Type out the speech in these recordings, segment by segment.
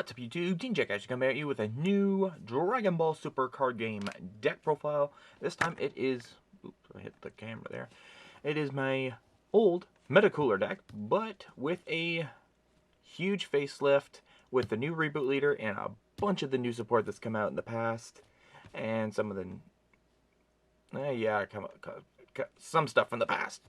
What's up YouTube, Team Jackassery coming at you with a new Dragon Ball Super card game deck profile. This time it is, oops, I hit the camera there. It is my old Metacooler deck, but with a huge facelift, with the new Reboot leader and a bunch of the new support that's come out in the past. And some of the, some stuff from the past,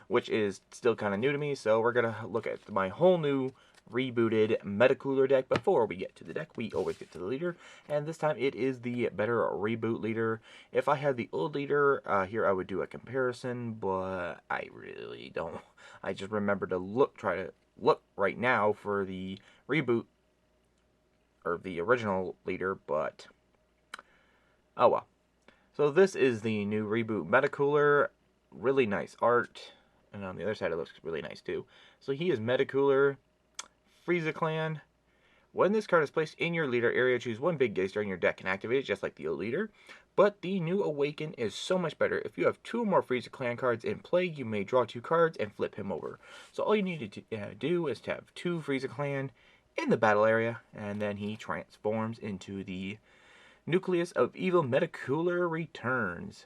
which is still kind of new to me. So we're going to look at my whole new rebooted Metacooler deck. Before we get to the deck, we always get to the leader, and this time it is the better Reboot leader. If I had the old leader here, I would do a comparison, but I really don't. I just remember to try to look right now for the Reboot or the original leader, but oh well. So this is the new Reboot Metacooler. Really nice art, and on the other side it looks really nice too. So he is Metacooler, Frieza Clan. When this card is placed in your leader area, choose one big gauge during your deck and activate it just like the old leader. But the new Awaken is so much better. If you have two or more Frieza Clan cards in play, you may draw two cards and flip him over. So all you need to do is to have two Frieza Clan in the battle area, and then he transforms into the Nucleus of Evil. Metacooler returns.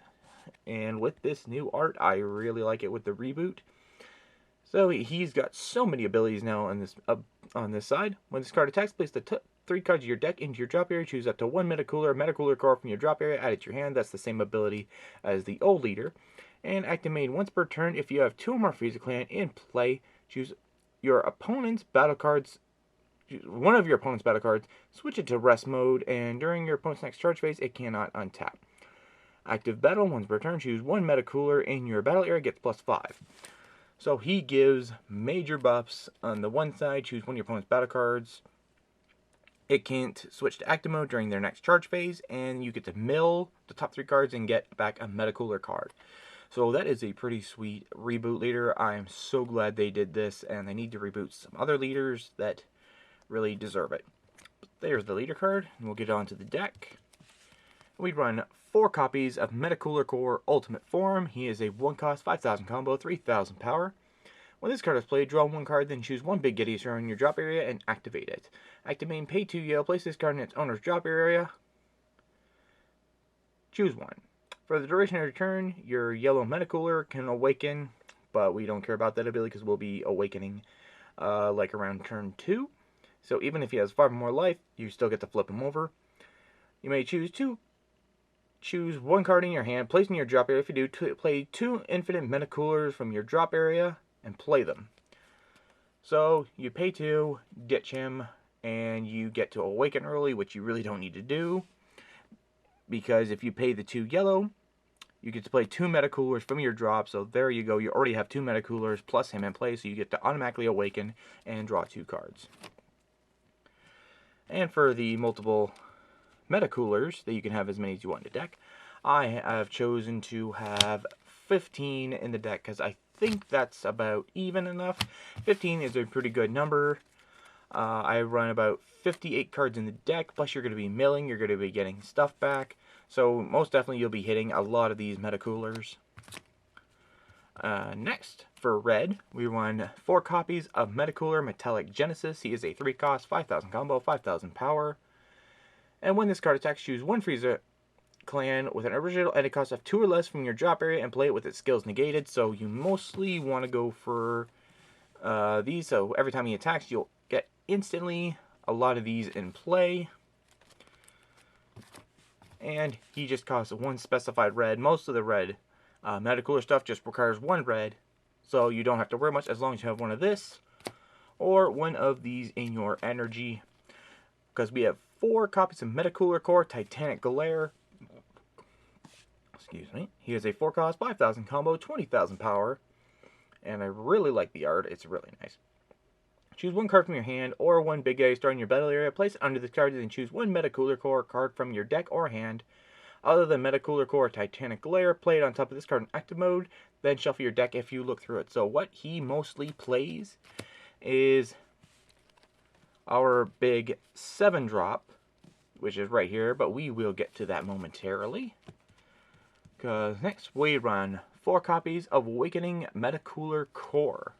And with this new art, I really like it with the Reboot. So he's got so many abilities now on this side. When this card attacks, place the three cards of your deck into your drop area. Choose up to one Metacooler core from your drop area. Add it to your hand. That's the same ability as the old leader. And activate once per turn. If you have two or more Frieza Clan in play, choose your opponent's battle cards. Choose one of your opponent's battle cards. Switch it to rest mode, and during your opponent's next charge phase, it cannot untap. Active battle once per turn. Choose one Metacooler in your battle area. Gets +5. So he gives major buffs. On the one side, choose one of your opponent's battle cards. It can't switch to active mode during their next charge phase, and you get to mill the top three cards and get back a Metacooler card. So that is a pretty sweet Reboot leader. I am so glad they did this, and they need to reboot some other leaders that really deserve it. There's the leader card, and we'll get on to the deck. We run 4 copies of Metacooler Core Ultimate Form. He is a 1-cost, 5,000 combo, 3,000 power. When this card is played, draw 1 card, then choose one big Gettystar in your drop area and activate it. Activate, pay 2 yellow, place this card in its owner's drop area. Choose 1. For the duration of your turn, your yellow Metacooler can awaken, but we don't care about that ability because we'll be awakening like around turn 2. So even if he has 5 more life, you still get to flip him over. You may choose 1 card in your hand, place in your drop area. If you do, play 2 infinite Metacoolers from your drop area and play them. So you pay 2, ditch him, and you get to awaken early, which you really don't need to do. Because if you pay the 2 yellow, you get to play 2 Metacoolers from your drop. So there you go, you already have 2 Metacoolers plus him in play, so you get to automatically awaken and draw 2 cards. And for the multiple Metacoolers that you can have as many as you want in the deck, I have chosen to have 15 in the deck because I think that's about even enough. 15 is a pretty good number. I run about 58 cards in the deck, plus you're going to be milling, you're going to be getting stuff back, so most definitely you'll be hitting a lot of these Metacoolers. Next, for red, we run 4 copies of Metacooler Metallic Genesis. He is a 3-cost, 5,000 combo, 5,000 power. And when this card attacks, choose 1 Frieza Clan with an original entity cost of 2 or less from your drop area and play it with its skills negated. So you mostly want to go for these. So every time he attacks, you'll get instantly a lot of these in play. And he just costs 1 specified red. Most of the red Metacooler stuff just requires 1 red. So you don't have to worry much as long as you have 1 of this or 1 of these in your energy. Because we have 4 copies of Metacooler Core Titanic Glare. Excuse me. He is a 4-cost, 5,000 combo, 20,000 power. And I really like the art. It's really nice. Choose 1 card from your hand or 1 big guy starting your battle area. Place it under the card and choose 1 Metacooler Core card from your deck or hand. Other than Metacooler Core Titanic Glare, play it on top of this card in active mode. Then shuffle your deck if you look through it. So what he mostly plays is our big 7-drop, which is right here, but we will get to that momentarily. Because next we run 4 copies of Awakening Metacooler Core.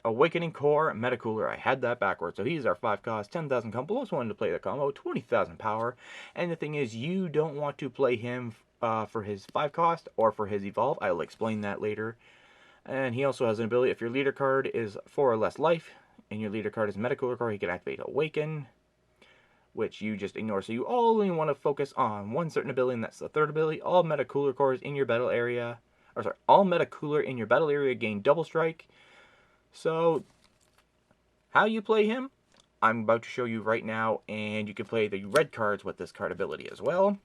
Awakening Core Metacooler. I had that backwards. So he's our 5 cost, 10,000 combo. Plus one to play the combo, 20,000 power. And the thing is, you don't want to play him for his 5 cost or for his evolve. I will explain that later. And he also has an ability, if your leader card is 4 or less life, and your leader card is Metacooler Core, he can activate Awaken, which you just ignore. So you only want to focus on one certain ability, and that's the third ability. All Metacooler cores in your battle area, all Metacooler in your battle area gain double strike. So, how you play him, I'm about to show you right now, and you can play the red cards with this card ability as well.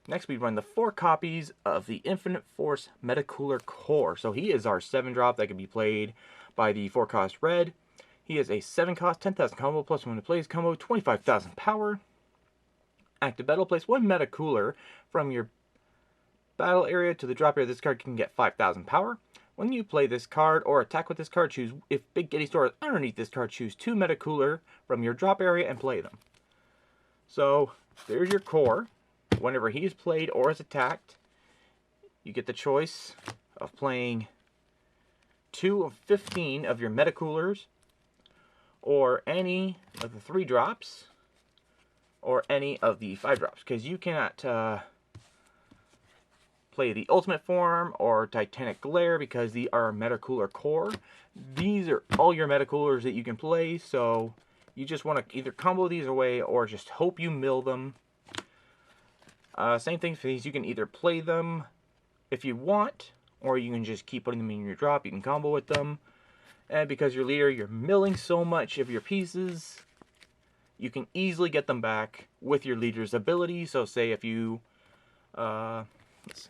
Next, we run the 4 copies of the Infinite Force Metacooler Core. So he is our 7-drop that can be played by the 4 cost red. He is a 7 cost, 10,000 combo, plus 1 to play his combo, 25,000 power. Active battle, place 1 Metacooler from your battle area to the drop area. This card can get 5,000 power. When you play this card or attack with this card, choose, if Big Getty Store is underneath this card, choose 2 Metacooler from your drop area and play them. So, there's your core. Whenever he is played or is attacked, you get the choice of playing 2 of 15 of your Metacoolers, or any of the 3 drops, or any of the 5 drops, because you cannot play the Ultimate Form or Titanic Glare because these are Metacooler Core. These are all your Metacoolers that you can play, so you just want to either combo these away or just hope you mill them. Same thing for these. You can either play them if you want, or you can just keep putting them in your drop. You can combo with them. And because your leader, you're milling so much of your pieces, you can easily get them back with your leader's ability. So say if you, let's see.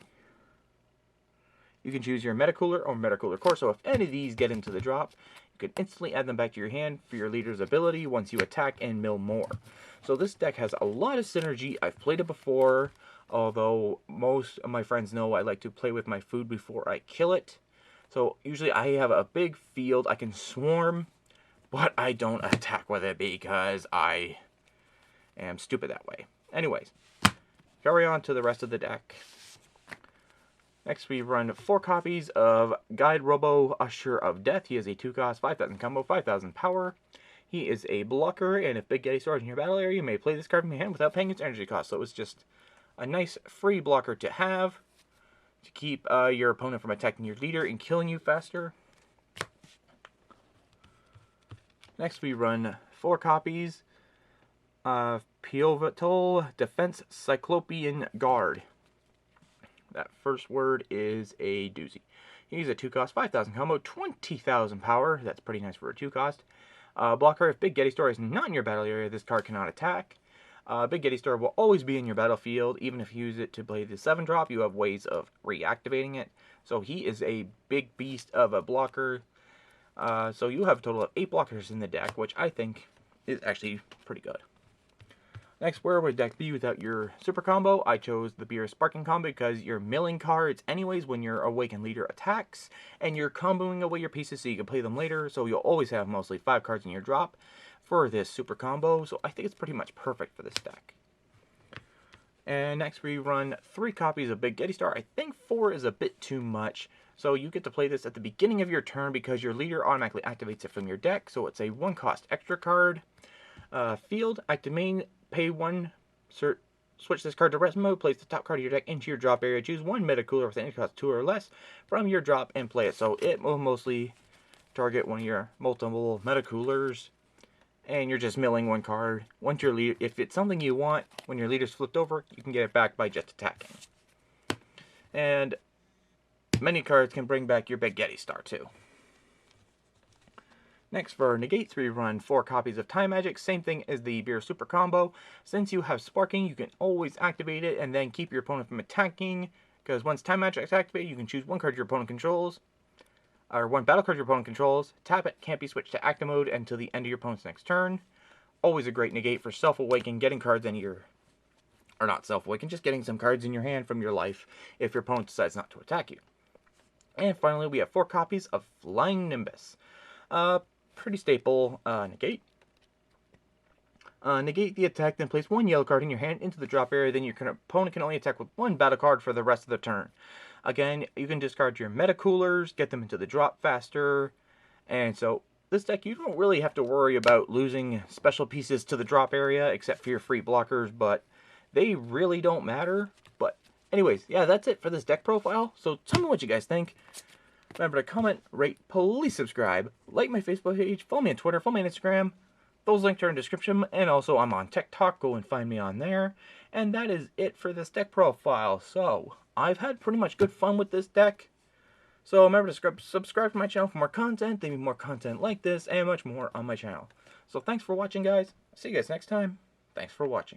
You can choose your Metacooler or Metacooler Core. So if any of these get into the drop, you can instantly add them back to your hand for your leader's ability once you attack and mill more. So this deck has a lot of synergy. I've played it before, although most of my friends know I like to play with my food before I kill it. So usually I have a big field. I can swarm, but I don't attack with it because I am stupid that way. Anyways, carry on to the rest of the deck. Next, we run 4 copies of Guide Robo Usher of Death. He is a 2 cost, 5,000 combo, 5,000 power. He is a blocker, and if Big Getty Store is in your battle area, you may play this card from your hand without paying its energy cost. So it's just a nice free blocker to have to keep your opponent from attacking your leader and killing you faster. Next, we run 4 copies of Pivotal Defense Cyclopean Guard. That first word is a doozy. He's a 2 cost, 5,000 combo, 20,000 power. That's pretty nice for a 2 cost. Blocker, if Big Getty Store is not in your battle area, this card cannot attack. Big Getty Store will always be in your battlefield. Even if you use it to play the 7-drop, you have ways of reactivating it. So he is a big beast of a blocker. So you have a total of 8 blockers in the deck, which I think is actually pretty good. Next, where would deck be without your super combo? I chose the Beer Sparking combo because you're milling cards anyways when your Awakened Leader attacks, and you're comboing away your pieces so you can play them later, so you'll always have mostly 5 cards in your drop for this super combo, so I think it's pretty much perfect for this deck. And next we run 3 copies of Big Getty Star. I think 4 is a bit too much, so you get to play this at the beginning of your turn because your leader automatically activates it from your deck, so it's a 1 cost extra card. Field, active main, pay 1, switch this card to rest mode, place the top card of your deck into your drop area, choose 1 Metacooler with any cost 2 or less from your drop and play it. So it will mostly target one of your multiple Metacoolers, and you're just milling 1 card. Once your leader, if it's something you want, when your leader's flipped over, you can get it back by just attacking. And many cards can bring back your Big Getty Star too. Next, for negates, we run 4 copies of Time Magic. Same thing as the Beer Super Combo. Since you have Sparking, you can always activate it and then keep your opponent from attacking. Because once Time Magic is activated, you can choose 1 card your opponent controls, or 1 battle card your opponent controls. Tap it, can't be switched to active mode until the end of your opponent's next turn. Always a great negate for Self-Awaken, getting cards in your, or not Self-Awaken, just getting some cards in your hand from your life if your opponent decides not to attack you. And finally, we have 4 copies of Flying Nimbus. Pretty staple negate. Negate the attack, then place 1 yellow card in your hand into the drop area. Then your opponent can only attack with 1 battle card for the rest of the turn. Again, you can discard your Metacoolers, get them into the drop faster, And so this deck, you don't really have to worry about losing special pieces to the drop area, except for your free blockers, but they really don't matter. But anyways, yeah, that's it for this deck profile. So tell me what you guys think. Remember to comment, rate, please subscribe, like my Facebook page, follow me on Twitter, follow me on Instagram. Those links are in the description, and also I'm on TikTok. Go and find me on there. And that is it for this deck profile. So I've had pretty much good fun with this deck. So remember to subscribe to my channel for more content. There'll be more content like this and much more on my channel. So thanks for watching, guys. See you guys next time. Thanks for watching.